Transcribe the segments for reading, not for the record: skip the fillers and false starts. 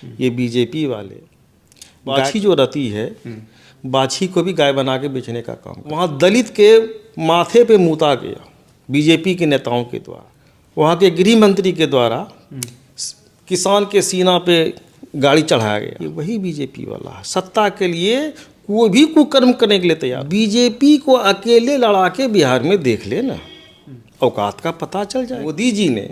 ये बीजेपी वाले बाछी जो रहती है, बाछी को भी गाय बना के बेचने का काम। वहाँ दलित के माथे पे मूता गया बीजेपी के नेताओं के द्वारा, वहाँ के गृह मंत्री के द्वारा किसान के सीना पे गाड़ी चढ़ाया गया। ये वही बीजेपी वाला है, सत्ता के लिए कोई भी कुकर्म करने के लिए तैयार। बीजेपी को अकेले लड़ा के बिहार में देख लेना, औकात का पता चल जाए। मोदी जी ने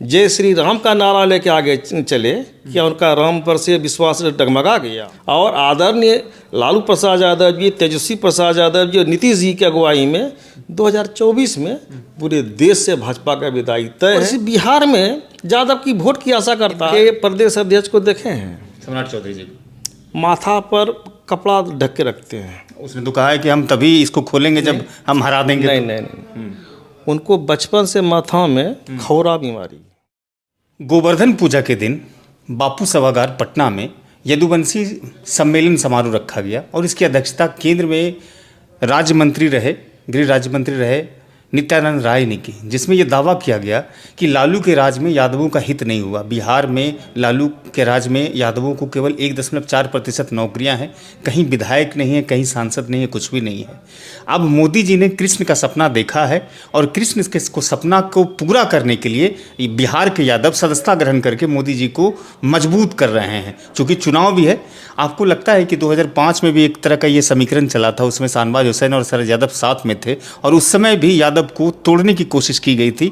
जय श्री राम का नारा लेके आगे चले, क्या उनका राम पर से विश्वास डगमगा गया। और आदरणीय लालू प्रसाद यादव जी, तेजस्वी प्रसाद यादव जी और नीतीश जी की अगुवाई में 2024 में पूरे देश से भाजपा का विदाई तय है। बिहार में यादव की वोट की आशा करता है। प्रदेश अध्यक्ष को देखे हैं, सम्राट चौधरी जी माथा पर कपड़ा ढक के रखते हैं। उसने तो कहा है कि हम तभी इसको खोलेंगे जब हम हरा देंगे। नहीं, उनको बचपन से माथा में खौरा बीमारी। गोवर्धन पूजा के दिन बापू सभागार पटना में यदुवंशी सम्मेलन समारोह रखा गया और इसकी अध्यक्षता केंद्र में राज्य मंत्री रहे, गृह राज्य मंत्री रहे नित्यानंद राय ने की, जिसमें यह दावा किया गया कि लालू के राज में यादवों का हित नहीं हुआ। बिहार में लालू के राज में यादवों को केवल 1.4% नौकरियां हैं, कहीं विधायक नहीं है, कहीं सांसद नहीं है, कुछ भी नहीं है। अब मोदी जी ने कृष्ण का सपना देखा है और कृष्ण के सपना को पूरा करने के लिए बिहार के यादव सदस्यता ग्रहण करके मोदी जी को मजबूत कर रहे हैं। चूँकि चुनाव भी है, आपको लगता है कि 2005 में भी एक तरह का ये समीकरण चला था, उसमें शाहनवाज हुसैन और शरद यादव साथ में थे और उस समय भी यादव को तोड़ने की कोशिश की गई थी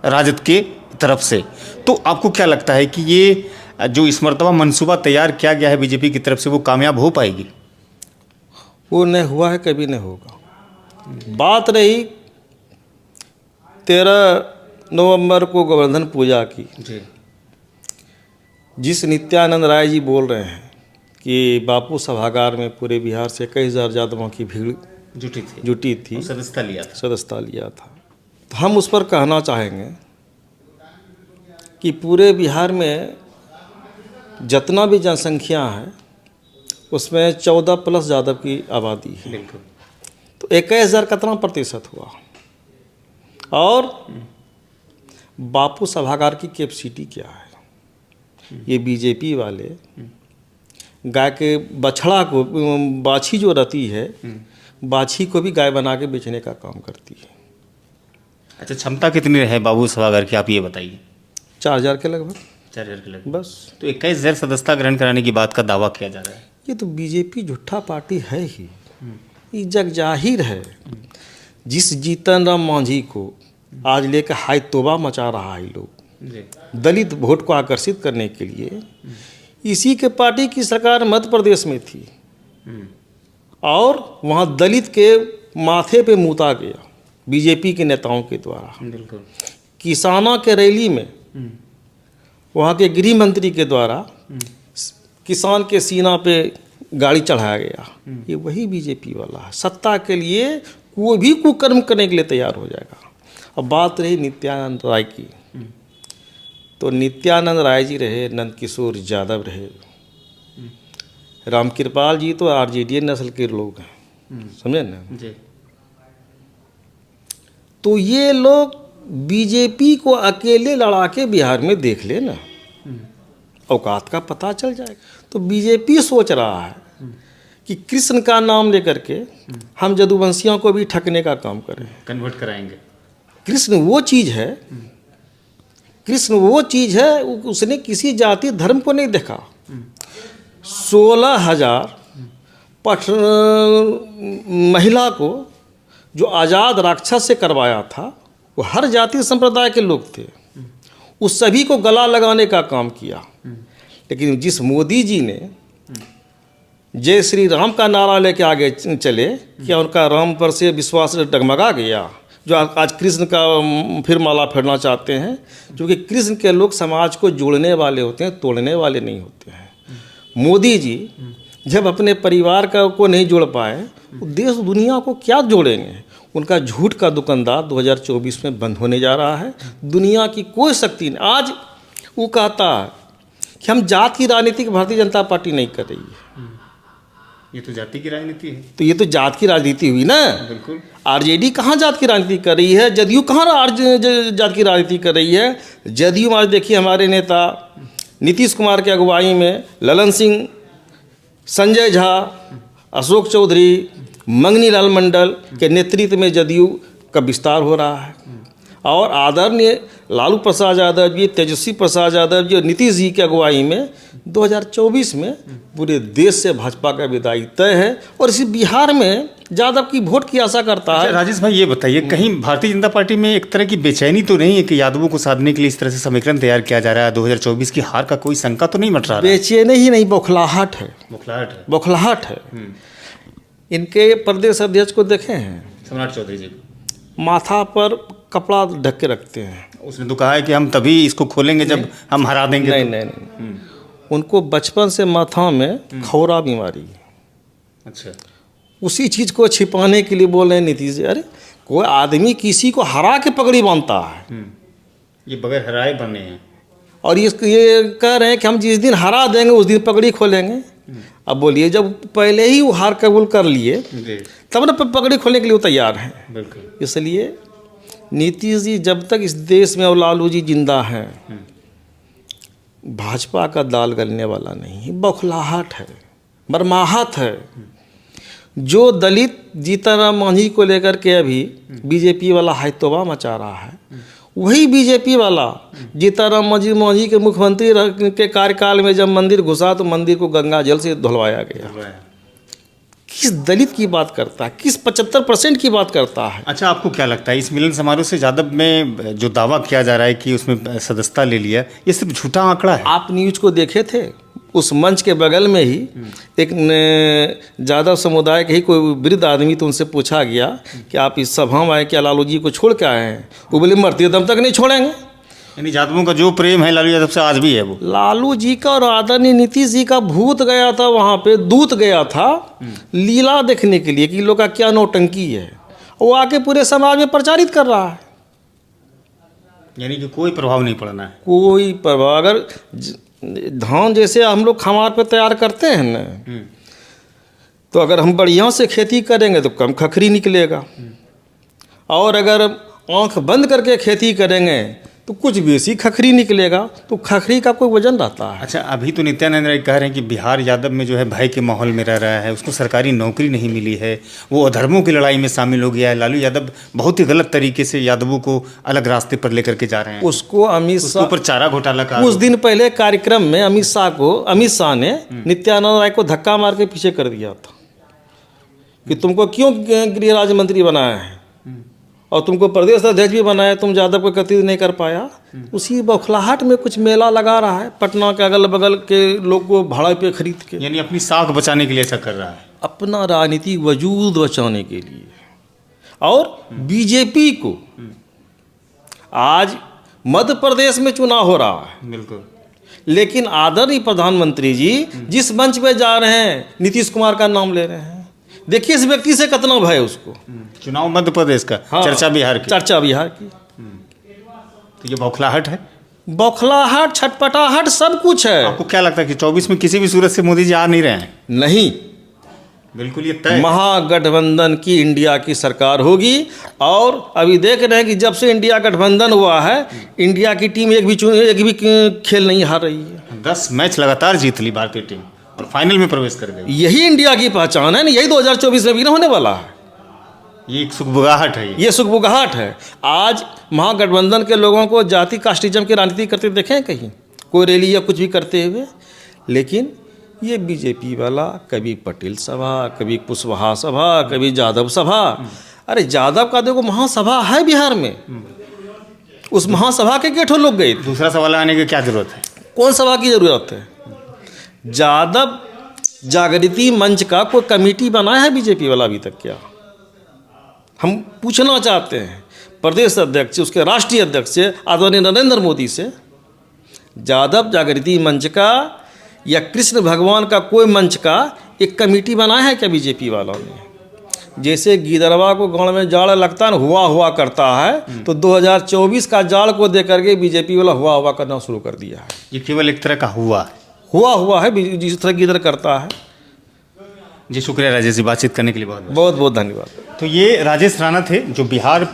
राजद के तरफ से। तो आपको क्या लगता है कि ये जो इस मर्तबा मनसूबा तैयार किया गया है बीजेपी की तरफ से, वो कामयाब हो पाएगी? वो नहीं हुआ है, कभी नहीं होगा। बात रही 13 नवंबर को गोवर्धन पूजा की जी, जिस नित्यानंद राय जी बोल रहे हैं कि बापू सभागार में पूरे बिहार से कई हजार यादवों की भीड़ जुटी थी, सदस्यता लिया था। तो हम उस पर कहना चाहेंगे कि पूरे बिहार में जितना भी जनसंख्या है उसमें 14+ यादव की आबादी है। बिल्कुल। तो 21,000 कितना प्रतिशत हुआ। और बापू सभागार की कैपेसिटी क्या है। ये बीजेपी वाले गाय के बछड़ा को, बाछी जो रहती है, बाछी को भी गाय बना के बेचने का काम करती है। अच्छा, क्षमता कितनी है बाबू सभागार की, आप ये बताइए? 4,000 के लगभग। 4,000 के लगभग बस। तो 21,000 सदस्यता ग्रहण कराने की बात का दावा किया जा रहा है। ये तो बीजेपी झूठा पार्टी है ही, ये जग जाहिर है। जिस जीतन राम मांझी को आज लेकर हाय तोबा मचा रहा है लोग दलित वोट को आकर्षित करने के लिए, इसी के पार्टी की सरकार मध्य प्रदेश में थी और वहाँ दलित के माथे पे मूता गया बीजेपी के नेताओं के द्वारा। बिल्कुल। किसानों के रैली में वहाँ के गृह मंत्री के द्वारा किसान के सीना पे गाड़ी चढ़ाया गया। ये वही बीजेपी वाला है, सत्ता के लिए कोई भी कुकर्म करने के लिए तैयार हो जाएगा। अब बात रही नित्यानंद राय की, तो नित्यानंद राय जी रहे, नंदकिशोर यादव रहे, रामकृपाल जी तो आरजेडी नस्ल के लोग हैं, समझे ना जी। तो ये लोग बीजेपी को अकेले लड़ा के बिहार में देख लेना, औकात का पता चल जाएगा। तो बीजेपी सोच रहा है कि कृष्ण का नाम लेकर के हम यदुवंशियों को भी ठगने का काम करें, कन्वर्ट कराएंगे। कृष्ण वो चीज़ है, कृष्ण वो चीज़ है, उसने किसी जाति धर्म को नहीं देखा। 16,000 महिला को जो आज़ाद राक्षस से करवाया था, वो हर जाति संप्रदाय के लोग थे, उस सभी को गला लगाने का काम किया। लेकिन जिस मोदी जी ने जय श्री राम का नारा लेके आगे चले, क्या उनका राम पर से विश्वास डगमगा गया, जो आज कृष्ण का फिर माला फेरना चाहते हैं। क्योंकि कृष्ण के लोग समाज को जोड़ने वाले होते हैं, तोड़ने वाले नहीं होते हैं। मोदी जी जब अपने परिवार को नहीं जोड़ पाए, तो देश दुनिया को क्या जोड़ेंगे। उनका झूठ का दुकानदार 2024 में बंद होने जा रहा है। दुनिया की कोई शक्ति नहीं। आज वो कहता है कि हम जात की राजनीति भारतीय जनता पार्टी नहीं कर रही है। ये तो जाति की राजनीति है। तो ये तो जात की राजनीति हुई ना। बिल्कुल। आरजेडी कहाँ जात की राजनीति कर रही है, जदयू कहाँ जात की राजनीति कर रही है। जदयू में आज देखिए हमारे नेता नीतीश कुमार की अगुवाई में ललन सिंह, संजय झा, अशोक चौधरी, मंगनी लाल मंडल के नेतृत्व में जदयू का विस्तार हो रहा है। और आदरणीय लालू प्रसाद यादव जी, तेजस्वी प्रसाद यादव जी और नीतीश जी की अगुवाई में 2024 में पूरे देश से भाजपा का विदाई तय है। और इसी बिहार में यादव की वोट की आशा करता है। राजेश भाई ये बताइए, कहीं भारतीय जनता पार्टी में एक तरह की बेचैनी तो नहीं है कि यादवों को साधने के लिए इस तरह से समीकरण तैयार किया जा रहा है? 2024 की हार का कोई शंका तो नहीं मट रहा? बेचैनी ही नहीं, बौखलाहट है। बौखलाहट है। इनके प्रदेश अध्यक्ष को देखे हैं, सम्राट चौधरी जी, माथा पर कपड़ा ढक के रखते हैं। उसने तो कहा है कि हम तभी इसको खोलेंगे जब हम हरा देंगे। नहीं नहीं नहीं, उनको बचपन से माथा में खौरा बीमारी है। अच्छा, उसी चीज़ को छिपाने के लिए बोल रहे हैं नीतीश जी। अरे कोई आदमी किसी को हरा के पगड़ी बांधता है, ये बगैर हराए बने हैं। और ये कह रहे हैं कि हम जिस दिन हरा देंगे उस दिन पगड़ी खोलेंगे। अब बोलिए, जब पहले ही वो हार कबूल कर लिए तब ना पगड़ी खोलने के लिए वो तैयार हैं। बिल्कुल। इसलिए नीतीश जी जब तक इस देश में और लालू जी जिंदा हैं, भाजपा का दाल गलने वाला नहीं। बौखलाहट है, बरमाहट है। जो दलित जीतनराम मांझी को लेकर के अभी बीजेपी वाला हैतोबा मचा रहा है, वही बीजेपी वाला जीतनराम मांझी के मुख्यमंत्री के कार्यकाल में जब मंदिर घुसा तो मंदिर को गंगा जल से धुलवाया गया। किस दलित की बात करता है? किस 75% की बात करता है? अच्छा, आपको क्या लगता है इस मिलन समारोह से यादव में जो दावा किया जा रहा है कि उसमें सदस्यता ले लिया, ये सिर्फ झूठा आंकड़ा है? आप न्यूज को देखे थे? उस मंच के बगल में ही एक यादव समुदाय के ही कोई वृद्ध आदमी, तो उनसे पूछा गया कि आप इस सभा में आए, क्या लालू जी को छोड़ के आए हैं? वो बोले मरते दम तक नहीं छोड़ेंगे। यानी यादवों का जो प्रेम है लालू यादव से आज भी है। वो लालू जी का और आदरणीय नीतीश जी का भूत गया था वहाँ पे, दूत गया था लीला देखने के लिए कि लोग का क्या नौटंकी है। वो आके पूरे समाज में प्रचारित कर रहा है। यानी कि कोई प्रभाव नहीं पड़ना है। कोई प्रभाव, अगर धान जैसे हम लोग खमार पे तैयार करते हैं ना, तो अगर हम बढ़िया से खेती करेंगे तो कम खखरी निकलेगा, और अगर आंख बंद करके खेती करेंगे तो कुछ बेसी खखरी निकलेगा। तो खखरी का कोई वजन रहता है। अच्छा, अभी तो नित्यानंद राय कह रहे हैं कि बिहार यादव में जो है भय के माहौल में रह रहा है, उसको सरकारी नौकरी नहीं मिली है, वो अधर्मों की लड़ाई में शामिल हो गया है। लालू यादव बहुत ही गलत तरीके से यादवों को अलग रास्ते पर लेकर के जा रहे हैं। उसको अमित शाह ऊपर चारा घोटाला का कुछ दिन पहले कार्यक्रम में अमित शाह ने नित्यानंद राय को धक्का मार के पीछे कर दिया था कि तुमको क्यों गृह राज्य मंत्री बनाया है और तुमको प्रदेश अध्यक्ष भी बनाया, तुम यादव को एकत्रित नहीं कर पाया। उसी बौखलाहट में कुछ मेला लगा रहा है, पटना के अगल बगल के लोग को भाड़ा पे खरीद के, यानी अपनी साख बचाने के लिए ऐसा कर रहा है, अपना राजनीतिक वजूद बचाने के लिए। और बीजेपी को आज मध्य प्रदेश में चुनाव हो रहा है, बिल्कुल, लेकिन आदरणीय प्रधानमंत्री जी जिस मंच पे जा रहे हैं नीतीश कुमार का नाम ले रहे हैं। देखिए इस व्यक्ति से कितना भय उसको। चुनाव मध्य प्रदेश का, हाँ, चर्चा बिहार की, चर्चा बिहार की। तो ये बौखलाहट है, बौखलाहट, छटपटाहट, सब कुछ है। आपको क्या लगता है कि 24 में किसी भी सूरत से मोदी जी आ नहीं रहे हैं? नहीं, बिल्कुल ये तय। महागठबंधन की इंडिया की सरकार होगी। और अभी देख रहे हैं कि जब से इंडिया गठबंधन हुआ है, इंडिया की टीम एक भी खेल नहीं हार रही है। 10 मैच लगातार जीत ली भारतीय टीम और फाइनल में प्रवेश कर गई। यही इंडिया की पहचान है ना, यही 2024 में भी होने वाला है। ये एक सुखबुगाहट है। ये सुखबुगाहट है। आज महागठबंधन के लोगों को जाति कास्टिज्म की राजनीति करते देखें कहीं, कोई रैली या कुछ भी करते हुए? लेकिन ये बीजेपी वाला कभी पटेल सभा, कभी कुशवाहा सभा, कभी यादव सभा। अरे यादव का देखो महासभा है बिहार में, उस महासभा के गेठों लोग गए। दूसरा सवाल आने की क्या जरूरत है? कौन सभा की जरूरत है? यादव जागृति मंच का कोई कमेटी बनाया है बीजेपी वाला अभी तक क्या? हम पूछना चाहते हैं प्रदेश अध्यक्ष, उसके राष्ट्रीय अध्यक्ष आदरणीय नरेंद्र मोदी से, यादव जागृति मंच का या कृष्ण भगवान का कोई मंच का एक कमेटी बनाया है क्या बीजेपी वालों ने? जैसे गिदरवा को गाँव में जाड़ लगता है, हुआ करता है, तो 2024 का जाड़ को दे करके बीजेपी वाला हुआ करना शुरू कर दिया है। ये केवल एक तरह का हुआ है जिस तरह गिदर करता है। जी शुक्रिया राजेश जी, बातचीत करने के लिए बहुत बहुत धन्यवाद। तो ये राजेश राणा थे जो बिहार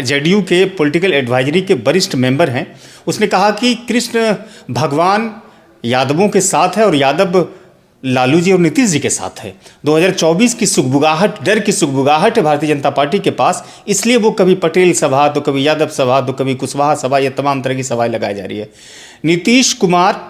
जेडीयू के पॉलिटिकल एडवाइजरी के वरिष्ठ मेंबर हैं। उसने कहा कि कृष्ण भगवान यादवों के साथ है और यादव लालू जी और नीतीश जी के साथ है। 2024 की सुगबुगाहट, डर की सुगबुगाहट है भारतीय जनता पार्टी के पास, इसलिए वो कभी पटेल सभा तो कभी यादव सभा तो कभी कुशवाहा सभा, ये तमाम तरह की सभाएं लगाई जा रही है। नीतीश कुमार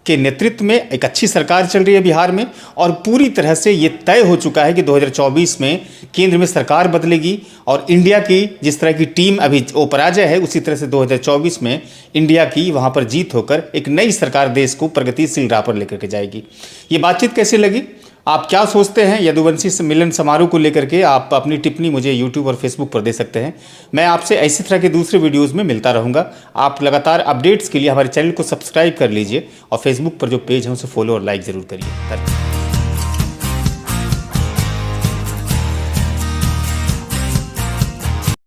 के नेतृत्व में एक अच्छी सरकार चल रही है बिहार में और पूरी तरह से ये तय हो चुका है कि 2024 में केंद्र में सरकार बदलेगी और इंडिया की जिस तरह की टीम अभी वो पराजय है, उसी तरह से 2024 में इंडिया की वहाँ पर जीत होकर एक नई सरकार देश को प्रगतिशील राह पर लेकर के जाएगी। ये बातचीत कैसी लगी, आप क्या सोचते हैं यदुवंशी सम्मेलन समारोह को लेकर के, आप अपनी टिप्पणी मुझे यूट्यूब और फेसबुक पर दे सकते हैं। मैं आपसे इसी तरह के दूसरे वीडियोज़ में मिलता रहूँगा। आप लगातार अपडेट्स के लिए हमारे चैनल को सब्सक्राइब कर लीजिए और फेसबुक पर जो पेज है उसे फॉलो और लाइक ज़रूर करिए।